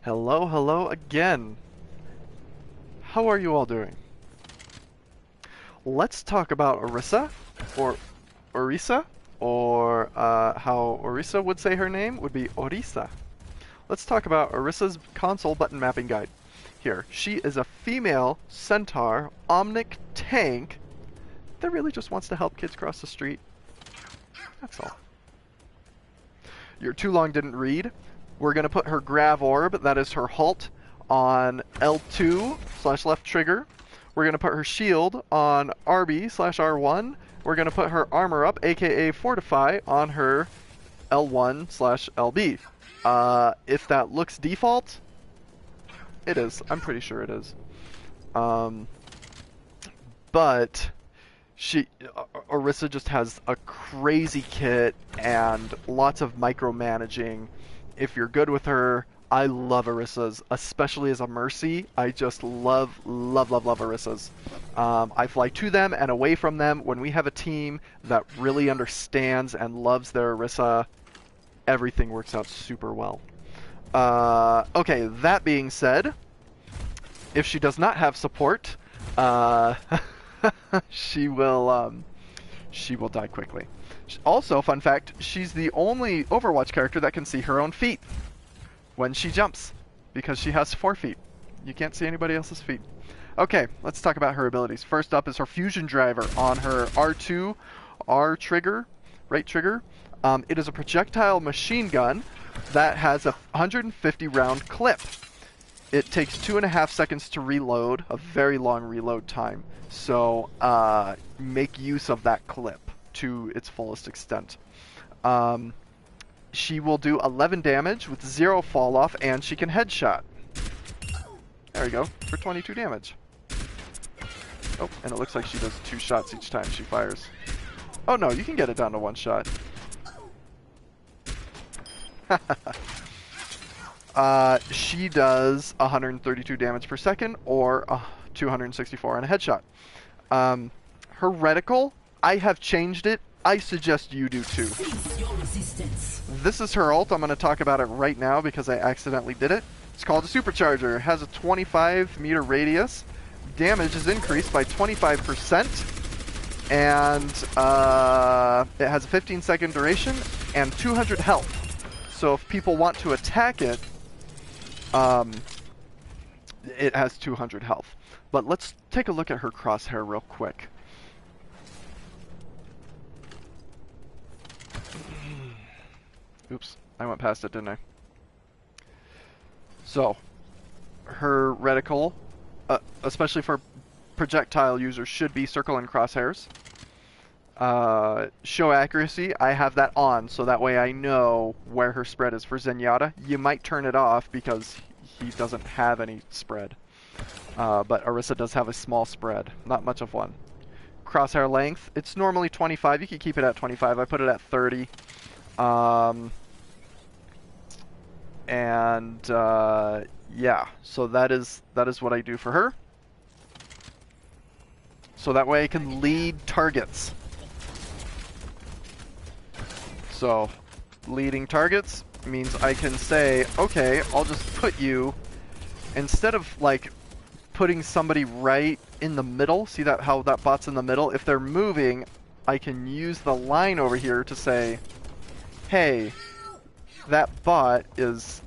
Hello, hello again. How are you all doing? Let's talk about Orisa, or Orisa, or how Orisa would say her name would be Orisa. Let's talk about Orisa's console button mapping guide. Here, she is a female centaur omnic tank that really just wants to help kids cross the street. That's all. Your too long didn't read. We're going to put her grav orb, that is her halt, on L2 slash left trigger. We're going to put her shield on RB slash R1. We're going to put her armor up, aka Fortify, on her L1 slash LB. If that looks default, it is. I'm pretty sure it is. But Orisa just has a crazy kit and lots of micromanaging. If you're good with her, I love Orisa's, especially as a Mercy. I just love Orisa's. I fly to them and away from them. When we have a team that really understands and loves their Orisa, everything works out super well. Okay, that being said, if she does not have support, she will die quickly. Also, fun fact, she's the only Overwatch character that can see her own feet when she jumps, because she has 4 feet. You can't see anybody else's feet. Okay, let's talk about her abilities. First up is her fusion driver on her R2, R trigger, right trigger. It is a projectile machine gun that has a 150 round clip. It takes 2.5 seconds to reload, a very long reload time. So make use of that clip to its fullest extent. She will do 11 damage with 0 fall off, and she can headshot. There we go, for 22 damage. Oh, and it looks like she does 2 shots each time she fires. Oh no, you can get it down to 1 shot. She does 132 damage per second, or 264 on a headshot. Her reticle, I have changed it. I suggest you do too. This is her ult. I'm going to talk about it right now because I accidentally did it. It's called a supercharger. It has a 25 meter radius. Damage is increased by 25%. And it has a 15-second duration and 200 health. So if people want to attack it, it has 200 health. But let's take a look at her crosshair real quick. Oops, I went past it, didn't I? So, her reticle, especially for projectile users, should be circle and crosshairs. Show accuracy, I have that on, so that way I know where her spread is. For Zenyatta, you might turn it off because he doesn't have any spread. But Orisa does have a small spread, not much of one. Crosshair length, it's normally 25, you can keep it at 25, I put it at 30. Yeah, so that is what I do for her. So that way I can lead targets. So, leading targets means I can say, okay, I'll just put you, instead of like putting somebody right in the middle, see that how that bot's in the middle? If they're moving, I can use the line over here to say, hey, that bot is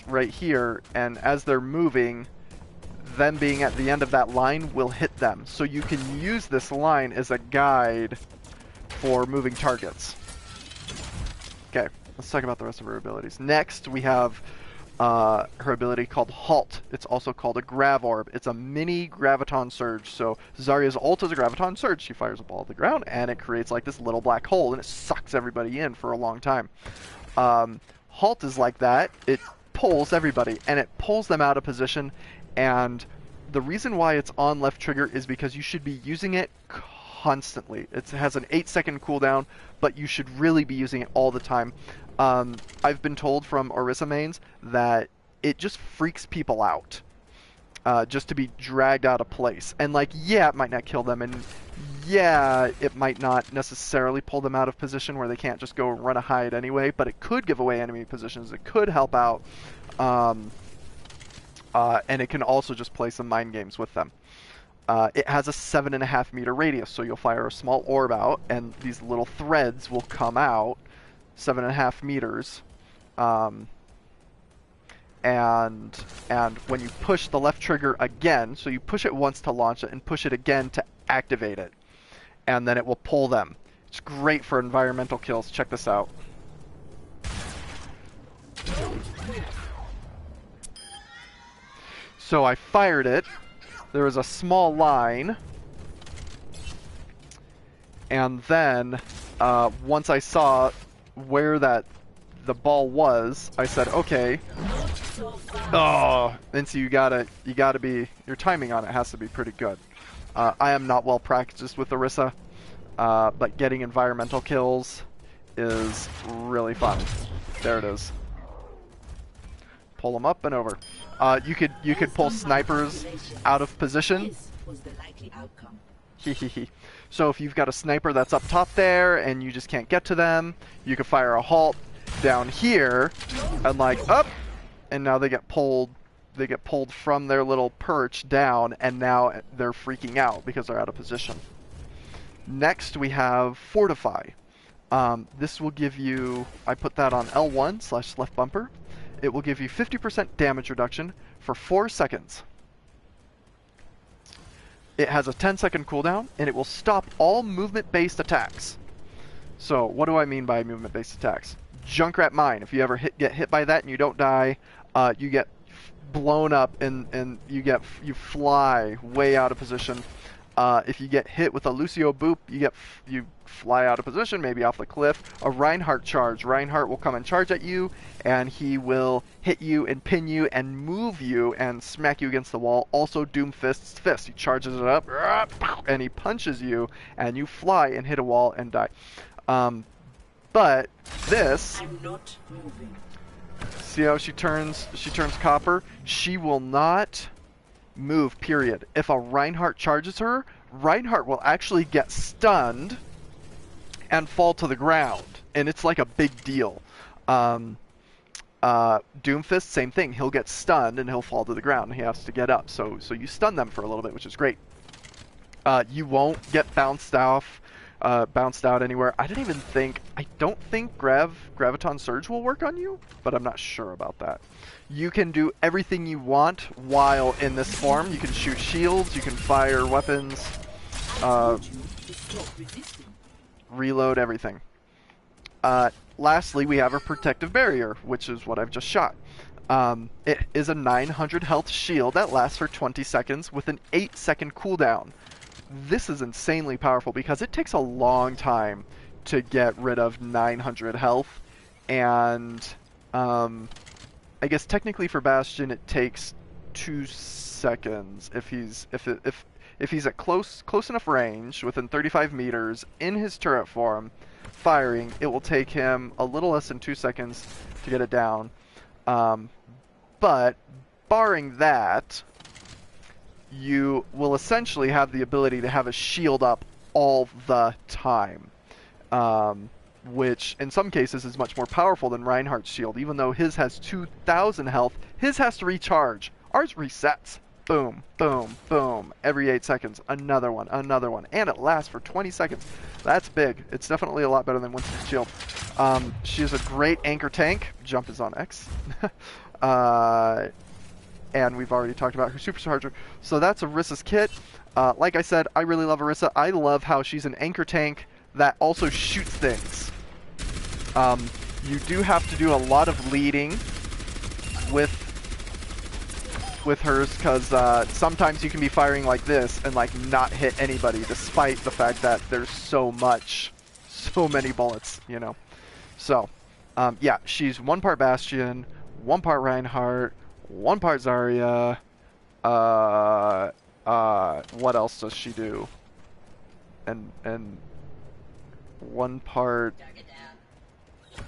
right here, and as they're moving, them being at the end of that line will hit them. So you can use this line as a guide for moving targets. Okay, let's talk about the rest of her abilities. Next, we have her ability called Halt. It's also called a Grav Orb. It's a mini Graviton Surge. So Zarya's ult is a Graviton Surge. She fires a ball at the ground, and it creates like this little black hole, and it sucks everybody in for a long time. Halt is like that. It pulls everybody, and it pulls them out of position, and the reason why it's on left trigger is because you should be using it constantly. It has an 8-second cooldown, but you should really be using it all the time. I've been told from Orisa mains that it just freaks people out. Just to be dragged out of place. And like, yeah, it might not kill them, and yeah, it might not necessarily pull them out of position where they can't just go run a hide anyway, but it could give away enemy positions. It could help out and it can also just play some mind games with them. It has a 7.5 meter radius, so you'll fire a small orb out, and these little threads will come out 7.5 meters. And when you push the left trigger again, so you push it once to launch it and push it again to activate it, and then it will pull them. It's great for environmental kills. Check this out. So I fired it. There was a small line, and then once I saw where the ball was, I said, okay. Oh, and so you gotta be, your timing on it has to be pretty good. I am not well practiced with Orisa, but getting environmental kills is really fun. There it is. Pull them up and over. You could pull snipers out of position. So if you've got a sniper that's up top there and you just can't get to them, you could fire a halt down here and like up, and now they get pulled from their little perch down, and now they're freaking out because they're out of position. Next we have Fortify. This will give you, I put that on L1/left bumper. It will give you 50% damage reduction for 4 seconds. It has a 10-second cooldown, and it will stop all movement-based attacks. So what do I mean by movement-based attacks? Junkrat Mine. If you ever get hit by that and you don't die, you get blown up and you fly way out of position. If you get hit with a Lucio boop, you fly out of position, maybe off the cliff. A Reinhardt charge. Reinhardt will come and charge at you, and he will hit you and pin you and move you and smack you against the wall. Also Doomfist's fist. He charges it up and he punches you, and you fly and hit a wall and die. But this, I'm not moving. See how she turns copper? She will not move, period. If a Reinhardt charges her, Reinhardt will actually get stunned and fall to the ground, and it's like a big deal. Doomfist, same thing. He'll get stunned and he'll fall to the ground, and he has to get up. So you stun them for a little bit, which is great. You won't get bounced out anywhere. I don't think Graviton Surge will work on you, but I'm not sure about that. You can do everything you want while in this form. You can shoot shields, you can fire weapons, reload everything. Lastly, we have a protective barrier, which is what I've just shot. It is a 900 health shield that lasts for 20 seconds with an 8-second cooldown. This is insanely powerful because it takes a long time to get rid of 900 health, and I guess technically for Bastion it takes 2 seconds if he's at close enough range within 35 meters in his turret form firing. It will take him a little less than 2 seconds to get it down, but barring that, you will essentially have the ability to have a shield up all the time, which in some cases is much more powerful than Reinhardt's shield. Even though his has 2,000 health, his has to recharge. Ours resets. Boom, boom, boom. Every 8 seconds, another one, and it lasts for 20 seconds. That's big. It's definitely a lot better than Winston's shield. She is a great anchor tank. Jump is on X. And we've already talked about her supercharger. So that's Orisa's kit. Like I said, I really love Orisa. I love how she's an anchor tank that also shoots things. You do have to do a lot of leading with hers, because sometimes you can be firing like this and like not hit anybody, despite the fact that there's so many bullets, you know. So yeah, she's 1 part Bastion, 1 part Reinhardt, 1 part Zarya. What else does she do? And 1 part.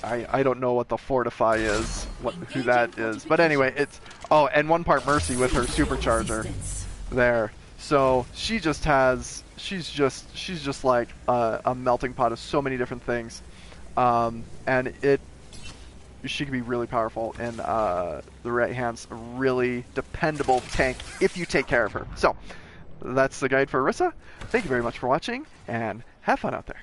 I don't know what the Fortify is, who that is, but anyway, it's and 1 part Mercy with her supercharger there. So she's just like a melting pot of so many different things, and she can be really powerful, and the right hand's a really dependable tank if you take care of her. So that's the guide for Orisa. Thank you very much for watching, and have fun out there.